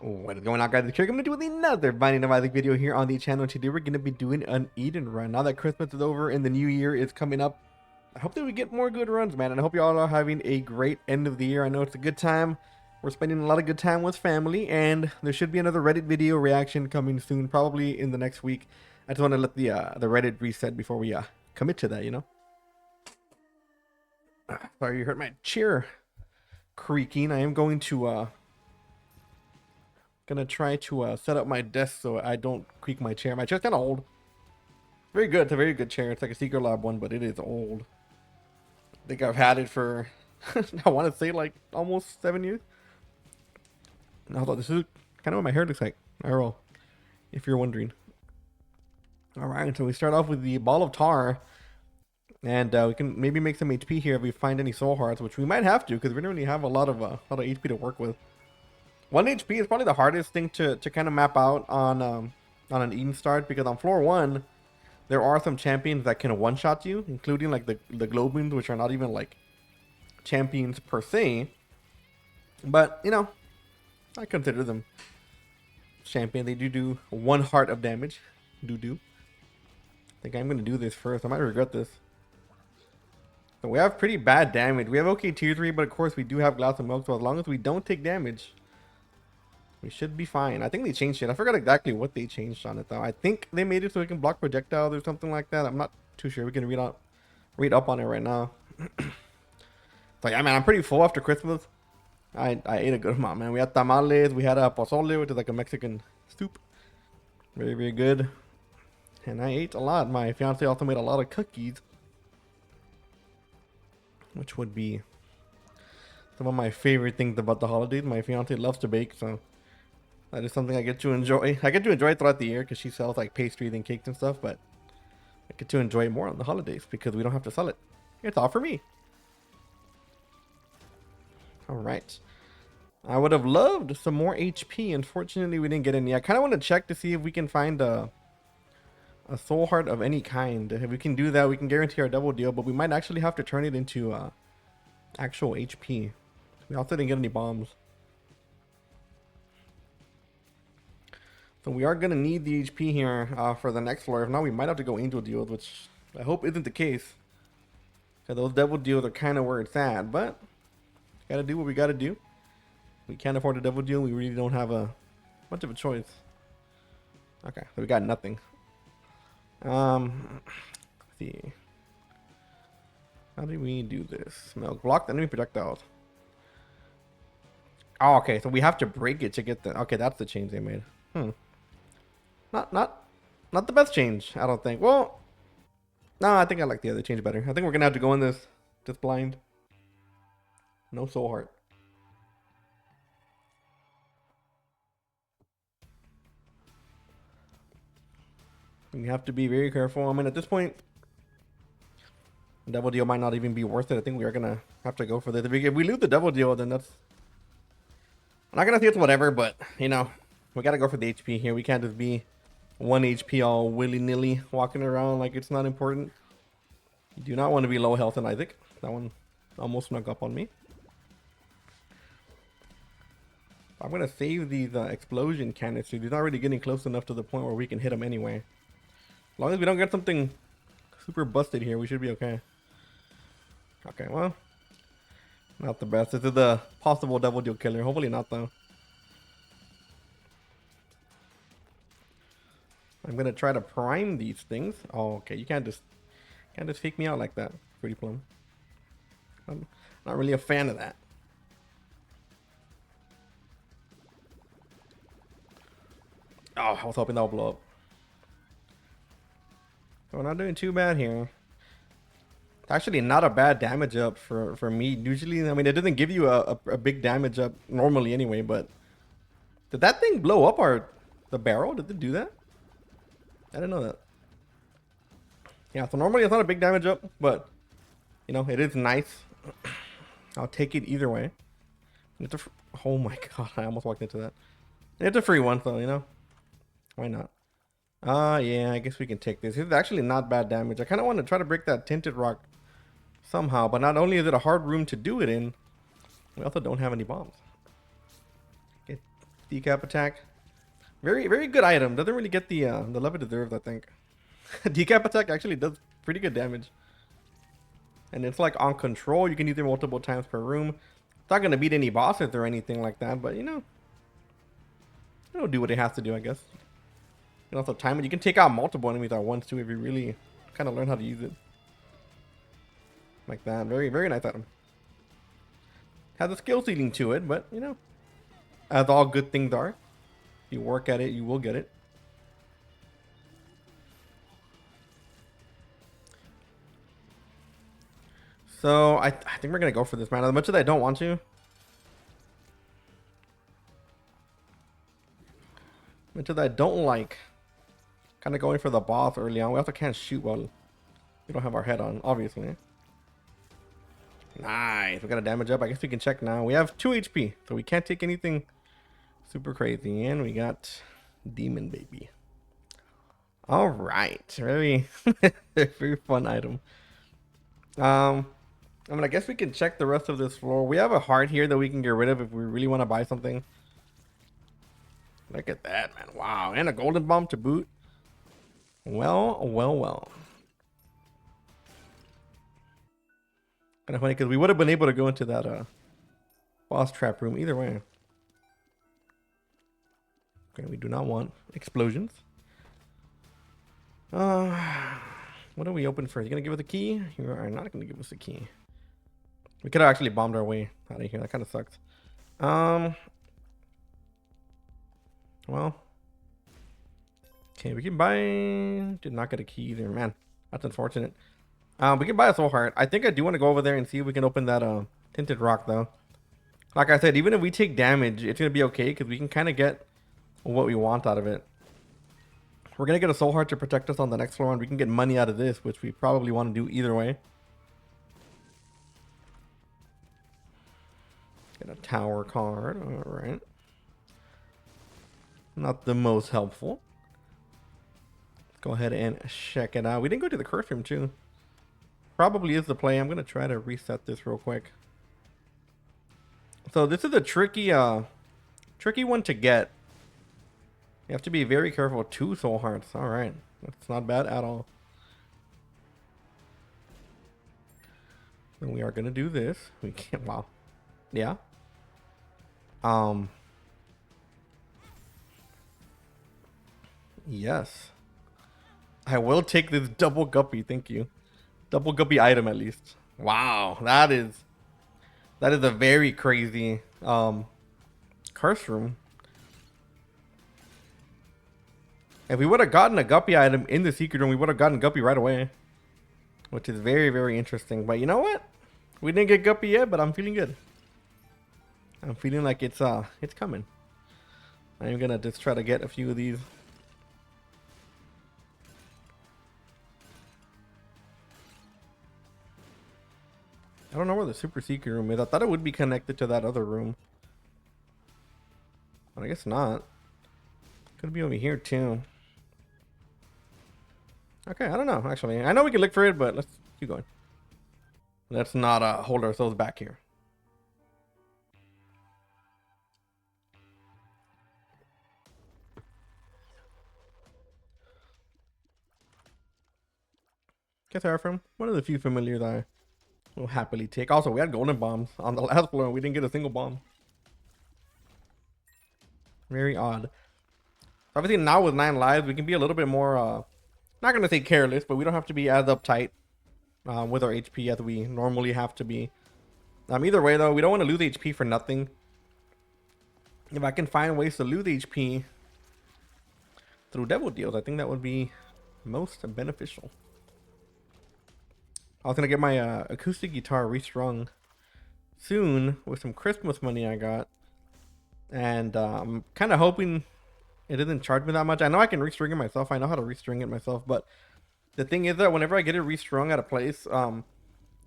What is going on, guys? Here I'm going to do another Binding of Isaac video here on the channel. Today we're going to be doing an Eden run. Now that Christmas is over and the new year is coming up, I hope that we get more good runs, man. And I hope you all are having a great end of the year. I know it's a good time. We're spending a lot of good time with family, and there should be another Reddit video reaction coming soon, probably in the next week. I just want to let the Reddit reset before we commit to that, you know. Sorry, you heard my chair creaking. I am going to gonna try to set up my desk so I don't creak my chair. My chair's kind of old. Very good. It's a very good chair. It's like a Secret Lab one, but it is old. I think I've had it for I want to say like almost 7 years. Although this is kind of what my hair looks like. Arrow, if you're wondering. All right, so we start off with the ball of tar, and we can maybe make some HP here if we find any soul hearts, which we might have to because we don't really have a lot of HP to work with. 1 HP is probably the hardest thing to kind of map out on an Eden start, because on floor 1 there are some champions that can one-shot you, including like the Globins, which are not even like champions per se, but you know, I consider them champion. They do 1 heart of damage. I think I'm gonna do this first. I might regret this. So we have pretty bad damage. We have okay tier 3, but of course we do have glass of milk, so as long as we don't take damage, we should be fine. I think they changed it. I forgot exactly what they changed on it though. I think they made it so we can block projectiles or something like that. I'm not too sure. We can read up on it right now. So yeah, man, I'm pretty full after Christmas. I ate a good amount, man. We had tamales. We had a pozole, which is like a Mexican soup. Very, very good. And I ate a lot. My fiance also made a lot of cookies, which would be some of my favorite things about the holidays. My fiance loves to bake, so that is something I get to enjoy. I get to enjoy it throughout the year because she sells like pastries and cakes and stuff, but I get to enjoy it more on the holidays because we don't have to sell it. It's all for me. All right. I would have loved some more HP. Unfortunately, we didn't get any. I kind of want to check to see if we can find a soul heart of any kind. If we can do that, we can guarantee our double deal, but we might actually have to turn it into actual HP. We also didn't get any bombs. So we are going to need the HP here for the next floor. If not, we might have to go angel deals, which I hope isn't the case, because those devil deals are kind of where it's at, but got to do what we got to do. We can't afford a devil deal. We really don't have much of a choice. Okay, so we got nothing. Let's see. How do we do this? Milk block the enemy projectiles. Oh, okay, so we have to break it to get the... Okay, that's the change they made. Not the best change, I don't think. Well, no, I think I like the other change better. I think we're gonna have to go in this just blind. No soul heart. You have to be very careful. I mean, at this point, double deal might not even be worth it. I think we are gonna have to go for this. If we lose the double deal, then that's... I'm not gonna say it's whatever, but you know, we gotta go for the HP here. We can't just be 1 HP all willy-nilly walking around like it's not important. You do not want to be low health in Isaac. That one almost snuck up on me. I'm gonna save these explosion canisters. He's not really getting close enough to the point where we can hit him anyway. As long as we don't get something super busted here, we should be okay. Okay, well, not the best. This is the possible double deal killer. Hopefully not, though. I'm gonna try to prime these things. Oh, okay. You can't just fake me out like that, Pretty Plum. I'm not really a fan of that. Oh, I was hoping that would blow up. So we're not doing too bad here. It's actually not a bad damage up for me. Usually, I mean, it doesn't give you a big damage up normally anyway, but did that thing blow up the barrel? Did it do that? I didn't know that. Yeah, so normally it's not a big damage up, but you know, it is nice. I'll take it either way. It's oh my god, I almost walked into that. It's a free one, so you know, why not? Yeah, I guess we can take this. It's actually not bad damage. I kind of want to try to break that tinted rock somehow, but not only is it a hard room to do it in, we also don't have any bombs. Decap attack. Very, very good item. Doesn't really get the love it deserves, I think. Decap attack actually does pretty good damage. And it's like on control. You can use it multiple times per room. It's not going to beat any bosses or anything like that, but you know, it'll do what it has to do, I guess. You can also time it. You can take out multiple enemies at once too if you really kind of learn how to use it. Like that. Very, very nice item. Has a skill ceiling to it, but you know, as all good things are, if you work at it, you will get it. So I think we're gonna go for this, man. As much as I don't want to. As much as I don't like kind of going for the boss early on. We also can't shoot while we don't have our head on, obviously. Nice. We got a damage up. I guess we can check now. We have 2 HP, so we can't take anything super crazy. And we got Demon Baby. All right. Very, very fun item. I mean, I guess we can check the rest of this floor. We have a heart here that we can get rid of if we really want to buy something. Look at that, man. Wow. And a golden bomb to boot. Well, well, well. Kind of funny because we would have been able to go into that boss trap room either way. Okay, we do not want explosions. What do we open first? You gonna give us a key? You are not gonna give us a key. We could have actually bombed our way out of here. That kind of sucks. Well. Okay, we can buy... Did not get a key either, man. That's unfortunate. We can buy a soul heart. I think I do want to go over there and see if we can open that tinted rock, though. Like I said, even if we take damage, it's going to be okay because we can kind of get what we want out of it. We're going to get a soul heart to protect us on the next floor, and we can get money out of this, which we probably want to do either way. Get a tower card. All right. Not the most helpful. Let's go ahead and check it out. We didn't go to the curse room too. Probably is the play. I'm going to try to reset this real quick. So this is a tricky one to get. You have to be very careful. 2 soul hearts. All right. That's not bad at all. And we are going to do this. We can't. Wow. Yeah. Yes. I will take this double guppy. Thank you. Double guppy item at least. Wow. That is a very crazy curse room. If we would have gotten a guppy item in the secret room, we would have gotten guppy right away. Which is very, very interesting. But you know what? We didn't get guppy yet, but I'm feeling good. I'm feeling like it's coming. I'm gonna just try to get a few of these. I don't know where the super secret room is. I thought it would be connected to that other room. But I guess not. Could be over here too. Okay, I don't know actually. I know we can look for it, but let's keep going. Let's not hold ourselves back here. Guess Seraphim, one of the few familiars I will happily take. Also, we had golden bombs on the last floor and we didn't get a single bomb. Very odd. Obviously now with 9 lives, we can be a little bit more, not going to say careless, but we don't have to be as uptight with our HP as we normally have to be. Either way though, we don't want to lose HP for nothing. If I can find ways to lose HP through devil deals, I think that would be most beneficial. I was going to get my acoustic guitar restrung soon with some Christmas money I got. And I'm kind of hoping it doesn't charge me that much. I know I can restring it myself. I know how to restring it myself. But the thing is that whenever I get it restrung at a place,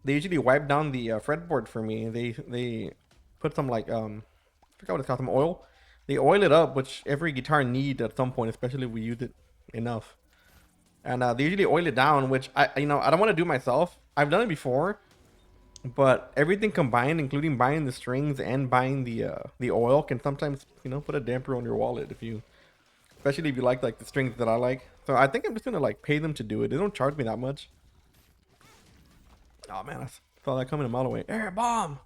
they usually wipe down the fretboard for me. They put some like, I forgot what it's called, some oil. They oil it up, which every guitar needs at some point, especially if we use it enough. And they usually oil it down, which I don't want to do myself. I've done it before, But everything combined, including buying the strings and buying the oil, can sometimes put a damper on your wallet if you, especially if you like the strings that I like. So I think I'm just gonna like pay them to do it. They don't charge me that much. Oh man, I saw that coming a mile away. Air bomb.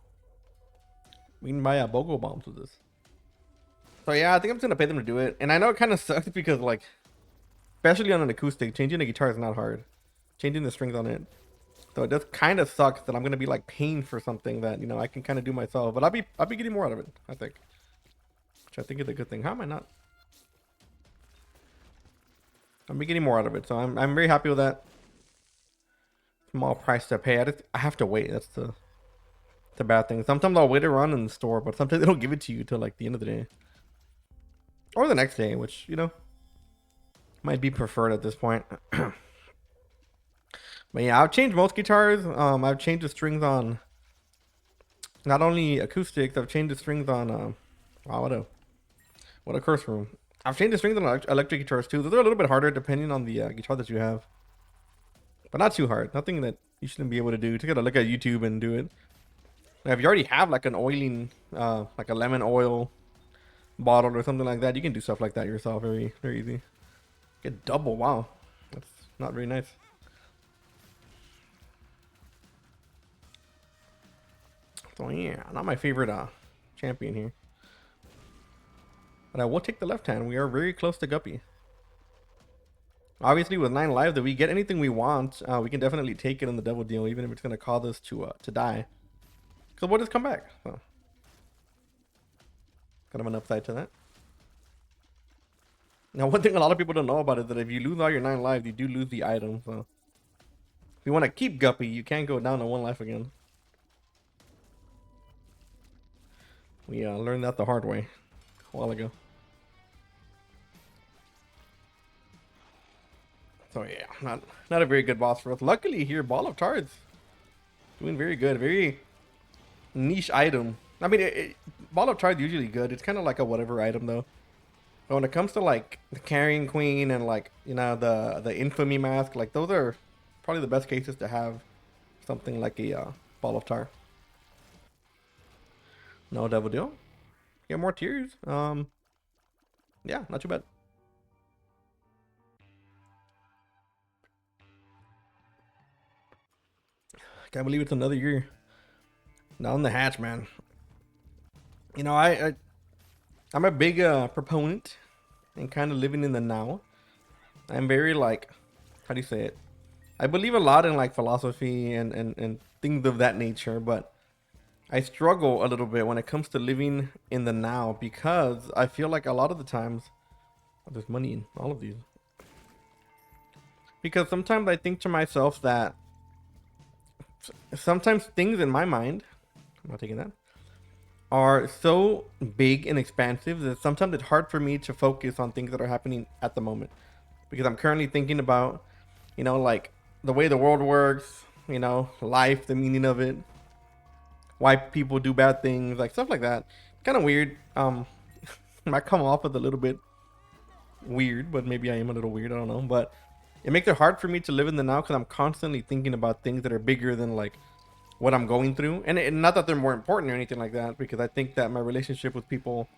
We can buy BOGO bombs with this. So yeah, I think I'm just gonna pay them to do it. And I know it kind of sucks because like, especially on an acoustic, changing the guitar is not hard. Changing the strings on it. So it does kind of sucks that I'm gonna be like paying for something that I can kind of do myself. But I'll be getting more out of it, I think. Which I think is a good thing. How am I not? I'm getting more out of it, so I'm very happy with that. Small price to pay. I have to wait. That's the bad thing. Sometimes I'll wait around in the store, but sometimes they don't give it to you till like the end of the day. Or the next day, which, might be preferred at this point. But yeah, I've changed most guitars. I've changed the strings on not only acoustics, I've changed the strings on wow, what a curse room. I've changed the strings on electric guitars too. Those are a little bit harder depending on the guitar that you have. But not too hard. Nothing that you shouldn't be able to do. Just gotta look at YouTube and do it. Now, if you already have like an oiling, like a lemon oil bottle or something like that, you can do stuff like that yourself. Very, very easy. Get double. Wow. That's not very nice. So yeah, not my favorite champion here. But I will take the left hand. We are very close to Guppy. Obviously, with 9 lives, if we get anything we want, we can definitely take it in the double deal, even if it's gonna cause us to die. Cause we'll just come back. So. Kind of an upside to that. Now, one thing a lot of people don't know about is that if you lose all your 9 lives, you do lose the item. So, if you want to keep Guppy, you can't go down to 1 life again. We learned that the hard way a while ago. So yeah, not a very good boss for us. Luckily here, Ball of Tards doing very good. Very niche item. I mean, Ball of Tards usually good. It's kind of like a whatever item though. But when it comes to like the Carrying Queen and like the Infamy Mask, like those are probably the best cases to have something like a Ball of Tar. No double deal. Get more tiers. Yeah, not too bad. Can't believe it's another year. Down the hatch, man. I'm a big proponent and kind of living in the now. I'm very like, how do you say it? I believe a lot in like philosophy and things of that nature, but I struggle a little bit when it comes to living in the now because I feel like a lot of the times there's money in all of these. Because sometimes I think to myself that sometimes things in my mind, I'm not taking that, are so big and expansive that sometimes it's hard for me to focus on things that are happening at the moment. Because I'm currently thinking about, like the way the world works, life, the meaning of it, why people do bad things, like stuff like that. Kind of weird. Might come off as a little bit weird, but maybe I am a little weird. I don't know. But it makes it hard for me to live in the now because I'm constantly thinking about things that are bigger than like what I'm going through. And not that they're more important or anything like that, because I think that my relationship with people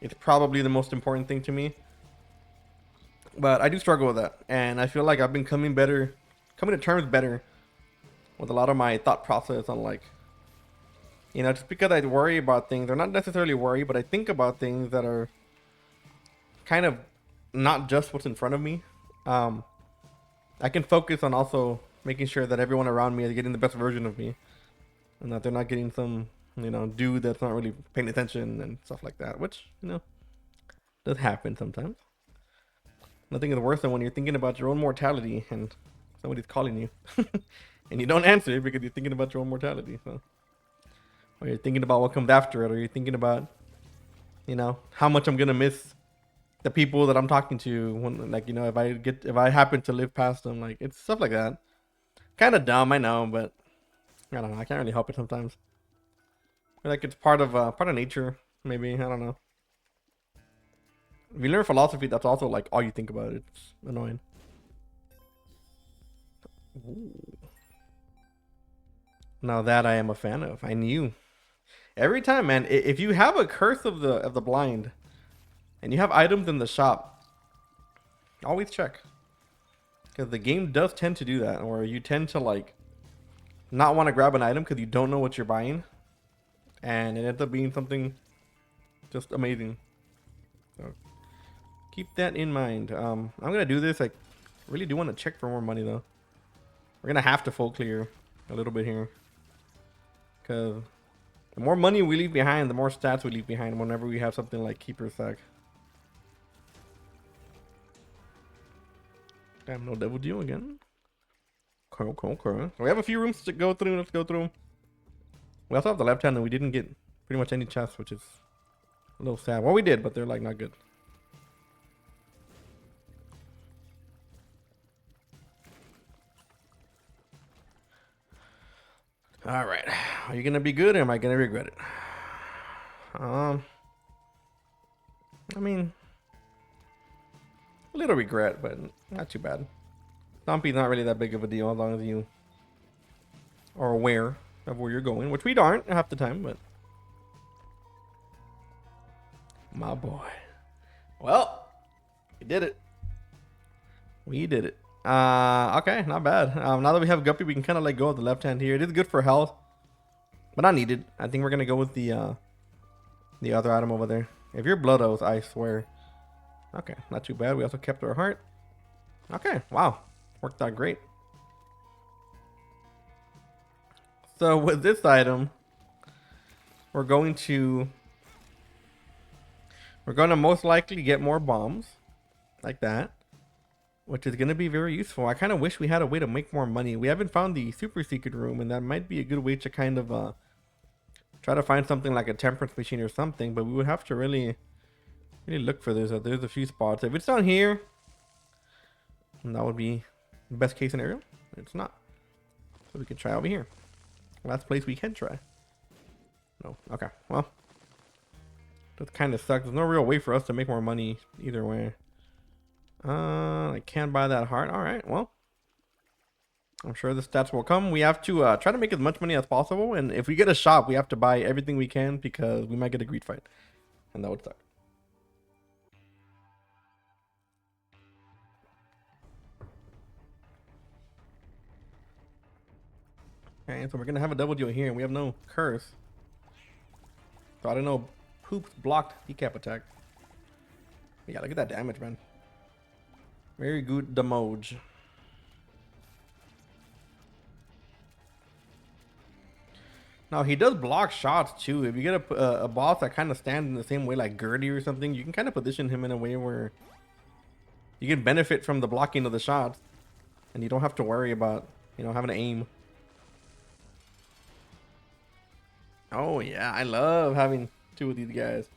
is probably the most important thing to me. But I do struggle with that. And I feel like I've been coming to terms better with a lot of my thought process on like, just because I worry about things, or not necessarily worry, but I think about things that are kind of not just what's in front of me. I can focus on also making sure that everyone around me is getting the best version of me, and that they're not getting some, dude that's not really paying attention and stuff like that, which, does happen sometimes. Nothing is worse than when you're thinking about your own mortality and somebody's calling you, and you don't answer because you're thinking about your own mortality. So, or you're thinking about what comes after it, or you're thinking about, how much I'm gonna miss the people that I'm talking to when, like, if I happen to live past them, like it's stuff like that. Kind of dumb, I know, but I don't know. I can't really help it sometimes. I feel like it's part of nature, maybe. I don't know. If you learn philosophy, that's also like all you think about. It's annoying. Ooh. Now that I am a fan of. I knew. Every time, man, if you have a curse of the blind and you have items in the shop, always check. Because the game does tend to do that, or you tend to like not want to grab an item because you don't know what you're buying, and it ends up being something just amazing. So keep that in mind. I'm gonna do this. I really do want to check for more money though. We're gonna have to full clear a little bit here, because the more money we leave behind, the more stats we leave behind whenever we have something like Keeper Sack. Damn, no double deal again. Cool. So we have a few rooms to go through. Let's go through them. We also have the left hand, and we didn't get pretty much any chests, which is a little sad. Well, we did, but they're like not good. All right, are you gonna be good, or am I gonna regret it? I mean, a little regret, but not too bad. Stompy's not really that big of a deal as long as you are aware of where you're going, which we aren't half the time, but my boy. Well, we did it. We did it. Okay, not bad. Now that we have Guppy, we can kind of let go of the left hand here. It is good for health, but not needed. I think we're gonna go with the other item over there. If you're Blood Oath, I swear. Okay, not too bad. We also kept our heart. Okay, wow, worked out great. So with this item, we're going to most likely get more bombs, like that, which is going to be very useful. I kind of wish we had a way to make more money. We haven't found the super secret room, and that might be a good way to kind of try to find something like a temperance machine or something, but we would have to really look for this. There's a few spots. If it's down here, that would be the best case scenario. It's not. So we can try over here. Last place we can try. No. Okay. Well, that kind of sucks. There's no real way for us to make more money either way. I can't buy that heart. All right. Well, I'm sure the stats will come. We have to try to make as much money as possible. And if we get a shop, we have to buy everything we can because we might get a greed fight. And that would suck. Okay, so we're going to have a double deal here. And we have no curse. So I don't know. Poops blocked Decap attack. Yeah, look at that damage, man. Very good damage. Now he does block shots too. If you get a boss that kind of stands in the same way like Gertie or something, you can kind of position him in a way where you can benefit from the blocking of the shots, and you don't have to worry about, you know, having to aim. Oh yeah, I love having two of these guys.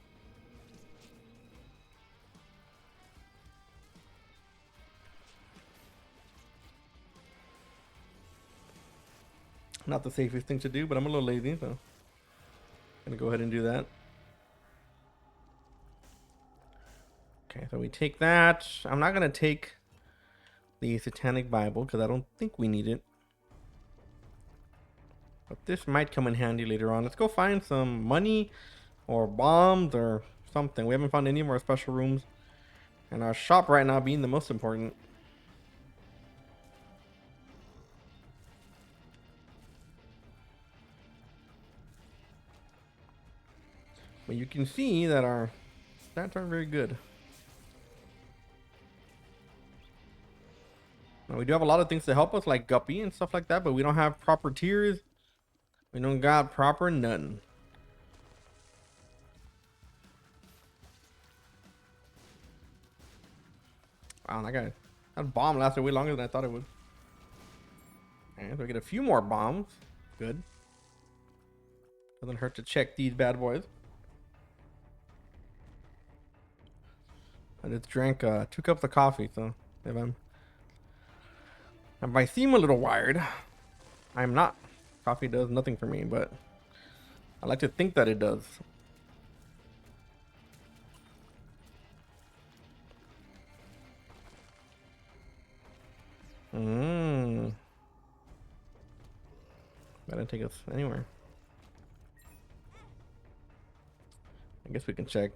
Not the safest thing to do, but I'm a little lazy, so I'm gonna go ahead and do that. Okay, so we take that. I'm not gonna take the Satanic Bible because I don't think we need it. But this might come in handy later on. Let's go find some money or bombs or something. We haven't found any more special rooms. And our shop right now being the most important. But you can see that our stats aren't very good. Now, we do have a lot of things to help us, like Guppy and stuff like that, but we don't have proper tiers. We don't got proper nothing. Wow, that bomb lasted way longer than I thought it would. And so we get a few more bombs. Good. Doesn't hurt to check these bad boys. I just drank 2 cups of coffee, so if I seem a little wired, I'm not. Coffee does nothing for me, but I like to think that it does. That didn't take us anywhere. I guess we can check.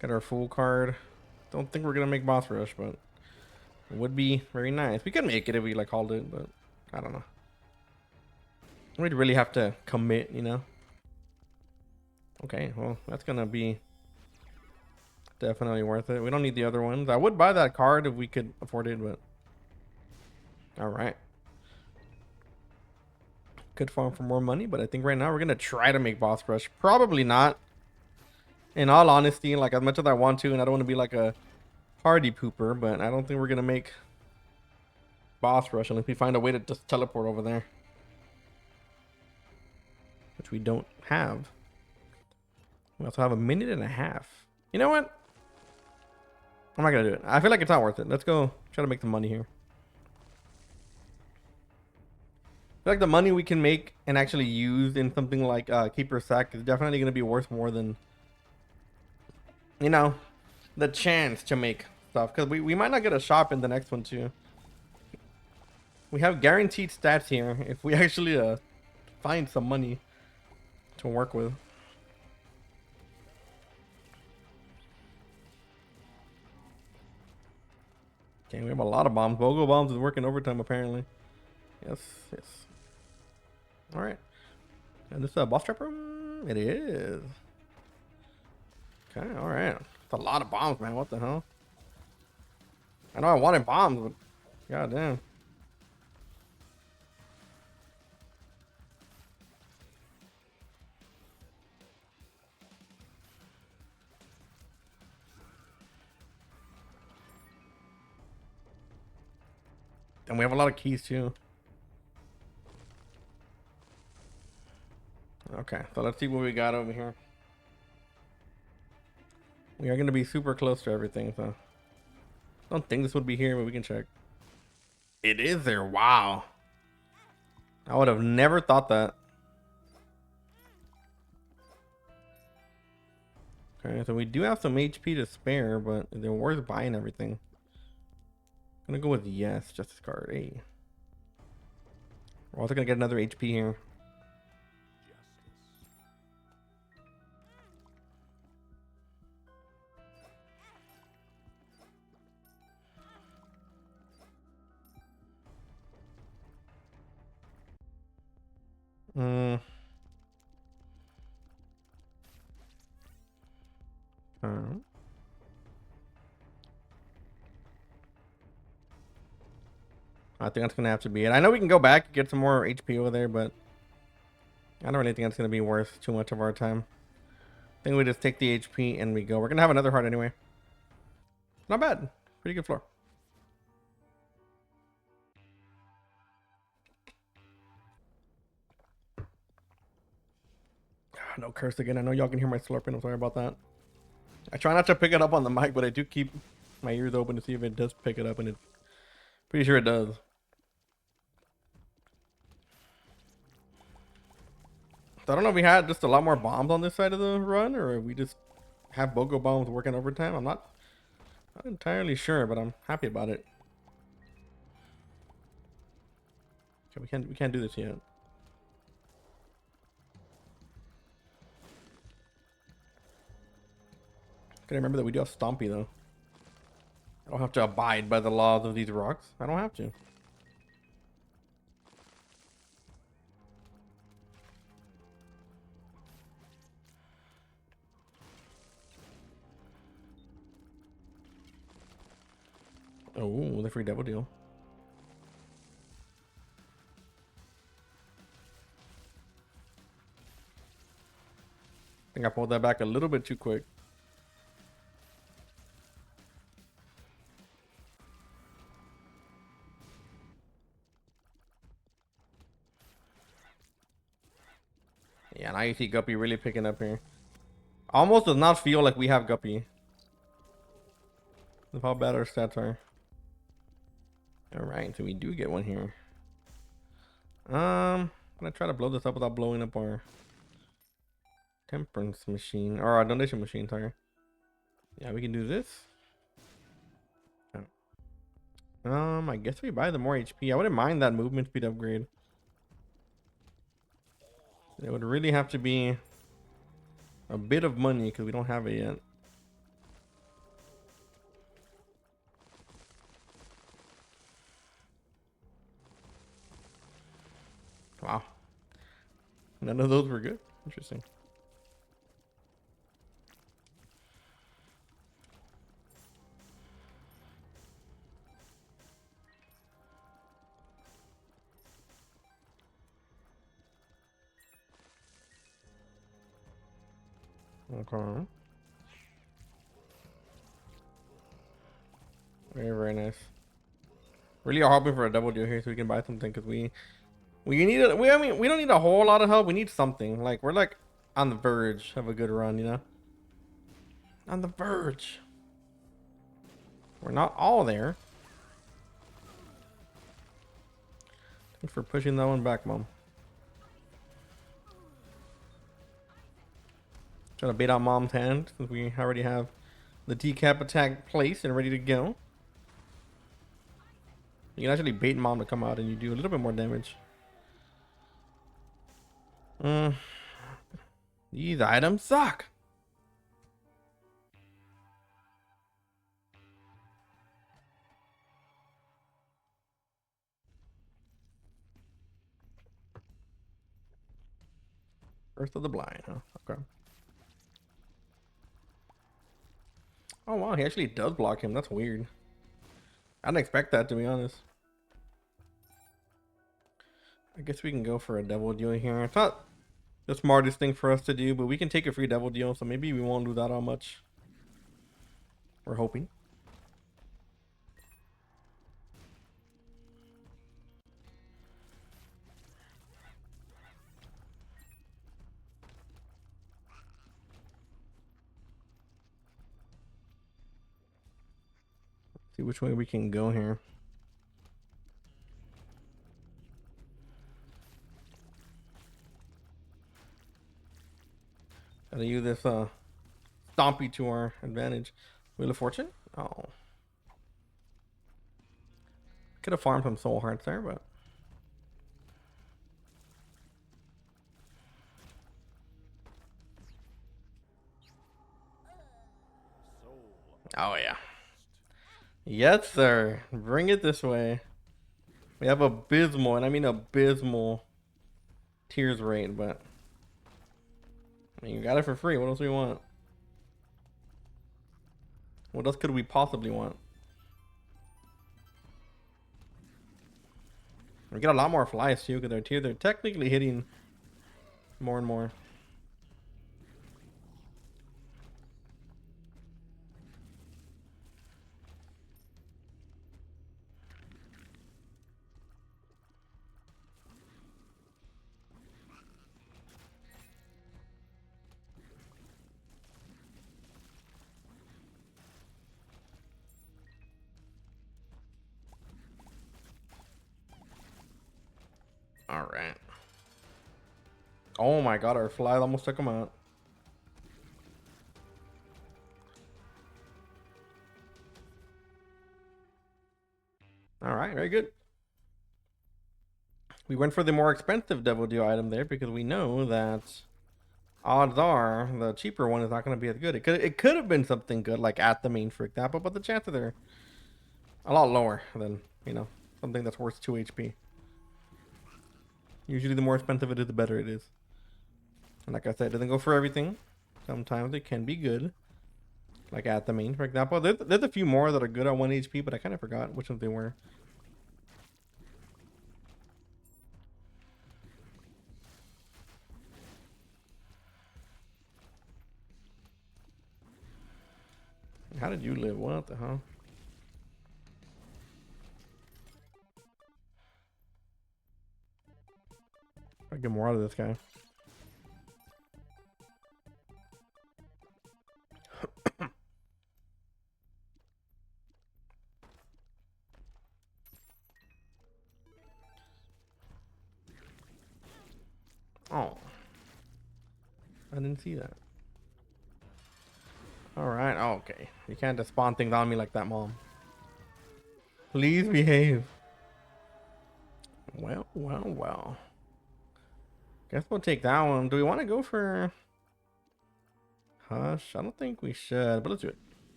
Got our full card. Don't think we're gonna make boss rush, but it would be very nice. We could make it if we like called it, but I don't know. We'd really have to commit, you know. Okay, well that's gonna be definitely worth it. We don't need the other ones. I would buy that card if we could afford it, but all right. Could farm for more money, but I think right now we're gonna try to make boss rush. Probably not. In all honesty, like as much as I want to, and I don't want to be like a party pooper, but I don't think we're gonna make boss rush unless we find a way to just teleport over there, which we don't have. We also have a minute and a half. You know what? I'm not gonna do it. I feel like it's not worth it. Let's go try to make the money here. I feel like the money we can make and actually use in something like Keeper Sack is definitely gonna be worth more than, you know, the chance to make stuff, because we might not get a shop in the next one too. We have guaranteed stats here if we actually find some money to work with. Okay, we have a lot of bombs. Bogo bombs is working overtime apparently. Yes, yes. All right. And this is a boss trap room? It is. Okay, all right. It's a lot of bombs, man. What the hell? I know I wanted bombs, but goddamn. And we have a lot of keys too. Okay, so let's see what we got over here. We are going to be super close to everything, so I don't think this would be here, but we can check. It is there. Wow. I would have never thought that. Okay, so we do have some HP to spare, but they're worth buying everything. I'm gonna go with yes, Justice Card. Hey. We're also gonna get another HP here. Hmm. I think that's gonna have to be it. I know we can go back and get some more HP over there, but I don't really think that's gonna be worth too much of our time. I think we just take the HP and we go. We're gonna have another heart anyway. Not bad. Pretty good floor. No curse again. I know y'all can hear my slurping. I'm sorry about that. I try not to pick it up on the mic, but I do keep my ears open to see if it does pick it up, and it's pretty sure it does. So I don't know if we had just a lot more bombs on this side of the run, or if we just have Bogo bombs working overtime. I'm not entirely sure, but I'm happy about it. Okay, we can't do this yet. Gotta remember that we do have Stompy though. I don't have to abide by the laws of these rocks. I don't have to. Oh, the free devil deal. I think I pulled that back a little bit too quick. Yeah, now you see Guppy really picking up here. Almost does not feel like we have Guppy. Of how bad our stats are. Alright, so we do get one here. I'm gonna try to blow this up without blowing up our temperance machine. Or our donation machine, sorry. Yeah, we can do this. I guess we buy the more HP. I wouldn't mind that movement speed upgrade. It would really have to be a bit of money because we don't have it yet. Wow. None of those were good. Interesting. Okay. Very, very nice. Really are hoping for a double deal here so we can buy something because we need it. I mean, we don't need a whole lot of help. We need something. Like, we're like on the verge of a good run, you know? On the verge. We're not all there. Thanks for pushing that one back, Mom. Trying to bait out Mom's hand since we already have the Decap attack placed and ready to go. You can actually bait Mom to come out and you do a little bit more damage. These items suck. First of the blind, huh? Okay. Oh wow, he actually does block him. That's weird. I didn't expect that, to be honest. I guess we can go for a double deal here. It's not the smartest thing for us to do, but we can take a free double deal, so maybe we won't lose out on much. We're hoping. See which way we can go here. Gotta use this stompy to our advantage. Wheel of Fortune? Oh. Could have farmed some soul hearts there, but oh yeah. Yes, sir. Bring it this way. We have abysmal, and I mean abysmal tears rate, but I mean, you got it for free. What else do we want? What else could we possibly want? We get a lot more flies too, because they're technically hitting more and more. All right. Oh my god, our fly almost took him out. All right, very good. We went for the more expensive double deal item there because we know that odds are the cheaper one is not going to be as good. It could have been something good like at the main, for example, but the chances are a lot lower than, you know, something that's worth 2 HP. Usually the more expensive it is, the better it is. And like I said, it doesn't go for everything. Sometimes it can be good. Like at the main, for example. There's a few more that are good at 1 HP, but I kind of forgot which ones they were. How did you live? What the hell? I get more out of this guy. Oh. I didn't see that. Alright, oh, okay. You can't just spawn things on me like that, Mom. Please behave. Well, well, well. Guess we'll take that one. Do we want to go for Hush? I don't think we should, but let's do it.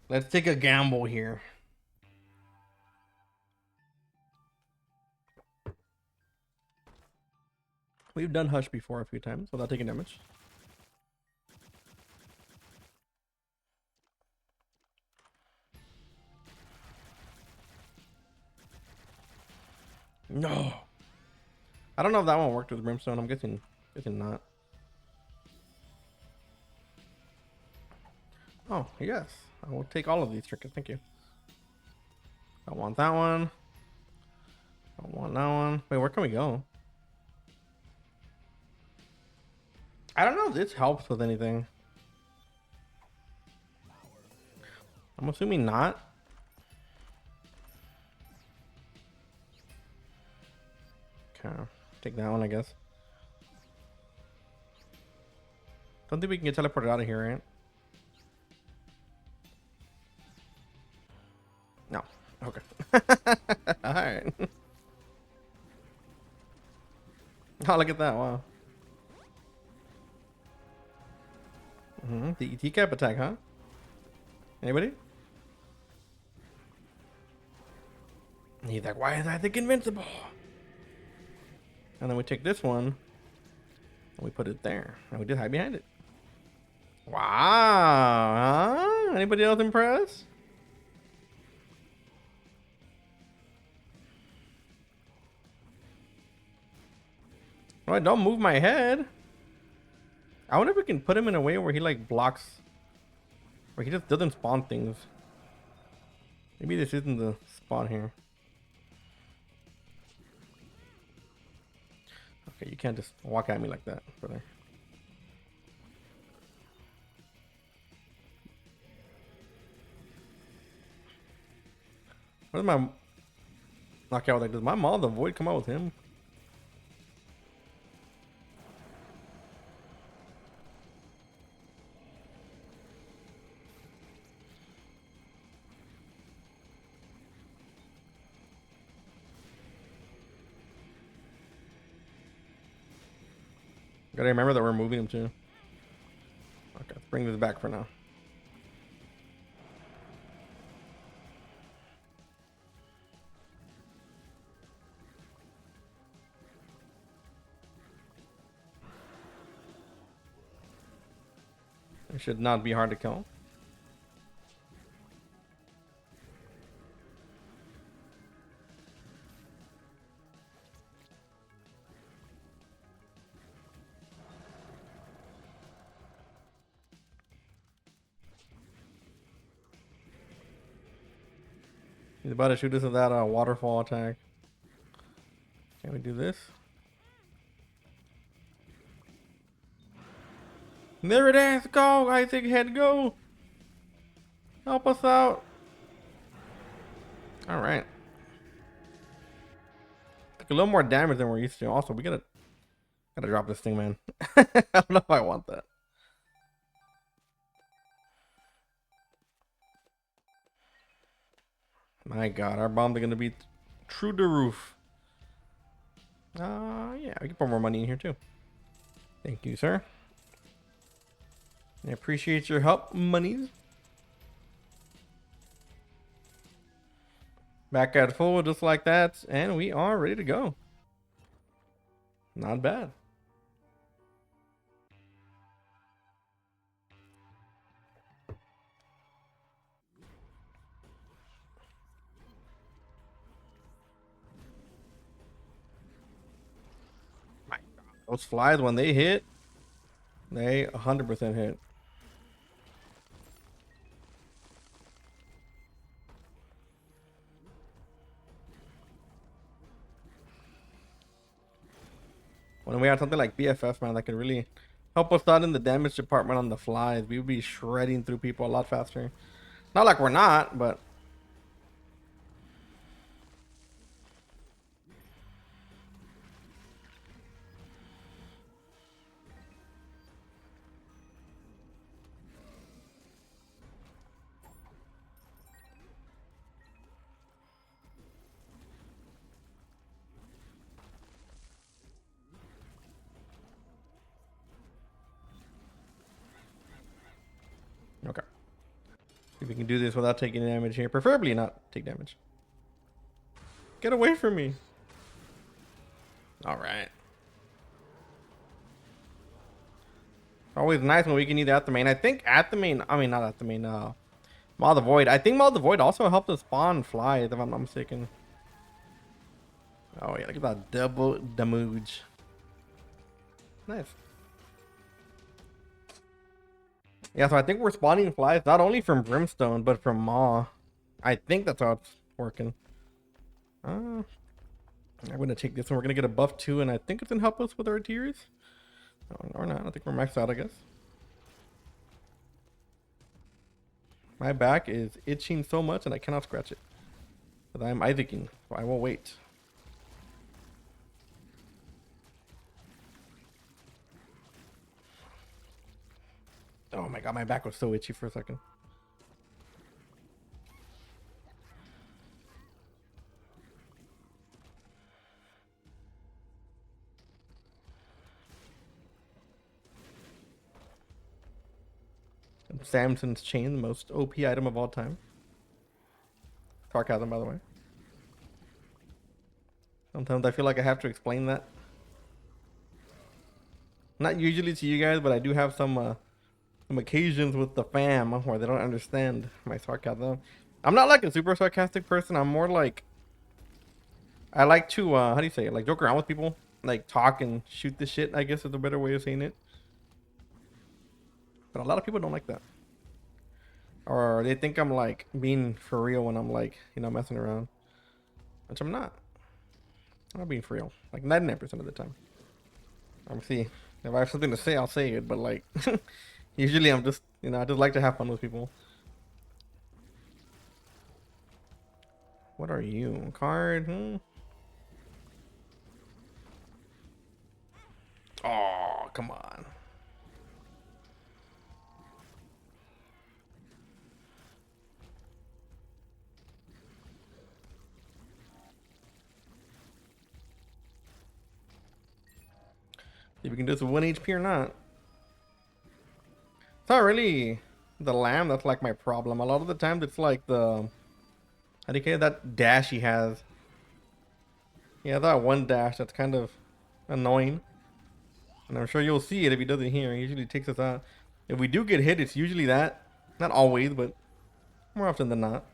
Let's take a gamble here. We've done Hush before a few times without taking damage. No. I don't know if that one worked with Brimstone. I'm guessing not. Oh, yes. I will take all of these trinkets. Thank you. I want that one. I want that one. Wait, where can we go? I don't know if this helps with anything. I'm assuming not. Okay, take that one, I guess. Don't think we can get teleported out of here, right? No. Okay. Alright. Oh, look at that. Wow. The Decap attack, huh? Anybody? He's like, why is I think invincible? And then we take this one and we put it there. And we just hide behind it. Wow. Huh? Anybody else impressed? Oh, don't move my head. I wonder if we can put him in a way where he like blocks, where he just doesn't spawn things. Maybe this isn't the spot here. Okay, you can't just walk at me like that, brother. Where's my knockout? Like, does my Maul the Void come out with him? Gotta remember that we're moving him too. Okay, let's bring this back for now. It should not be hard to kill. He's about to shoot us with that waterfall attack. Can we do this? There it is! Go! I think head go! Help us out! Alright. Took a little more damage than we're used to. Also, we gotta drop this thing, man. I don't know if I want that. My god, our bombs are gonna be through the roof. Yeah, we can put more money in here too. Thank you, sir. I appreciate your help, monies. Back at full, just like that, and we are ready to go. Not bad. My god, those flies, when they hit, they 100% hit. When we had something like BFF, man, that could really help us out in the damage department on the flies, we would be shredding through people a lot faster. Not like we're not, but Okay. See if we can do this without taking damage here. Preferably not take damage. Get away from me. All right. Always nice when we can use at the main. I think at the main, I mean, not at the main, Maw the Void. I think Maw the Void also helped us spawn flies, if I'm not mistaken. Oh yeah, look at that double damage. Nice. Yeah, so I think we're spawning flies not only from Brimstone, but from Maw. I think that's how it's working. I'm gonna take this one. We're gonna get a buff too, and I think it's gonna help us with our tiers. Or not. I think we're maxed out, I guess. My back is itching so much, and I cannot scratch it. But I'm Isaacing, so I will wait. Oh my god, my back was so itchy for a second. Samson's chain, the most OP item of all time. Sarcasm, by the way. Sometimes I feel like I have to explain that. Not usually to you guys, but I do have some occasions with the fam where they don't understand my sarcasm. I'm not like a super sarcastic person. I'm more like, I like to how do you say it? Like joke around with people, like talk and shoot the shit, I guess is a better way of saying it. But a lot of people don't like that, or they think I'm like being for real when I'm like, you know, messing around, which I'm not. I'm not being for real, like 99% of the time. See, if I have something to say, I'll say it, but like usually I'm just, you know, I just like to have fun with people. What are you? Card? Oh, come on. If we can do this with 1 HP or not. It's not really the lamb that's like my problem. A lot of the times it's like the, how do you say that dash he has? Yeah, that one dash that's kind of annoying. And I'm sure you'll see it if he does it here. He usually takes us out. If we do get hit, it's usually that. Not always, but more often than not.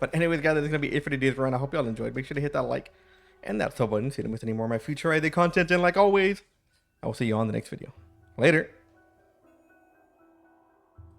But anyways, guys, that's going to be it for today's run. I hope y'all enjoyed. Make sure to hit that like and that sub button so you don't miss any more of my future ID content. And like always, I will see you on the next video. Later.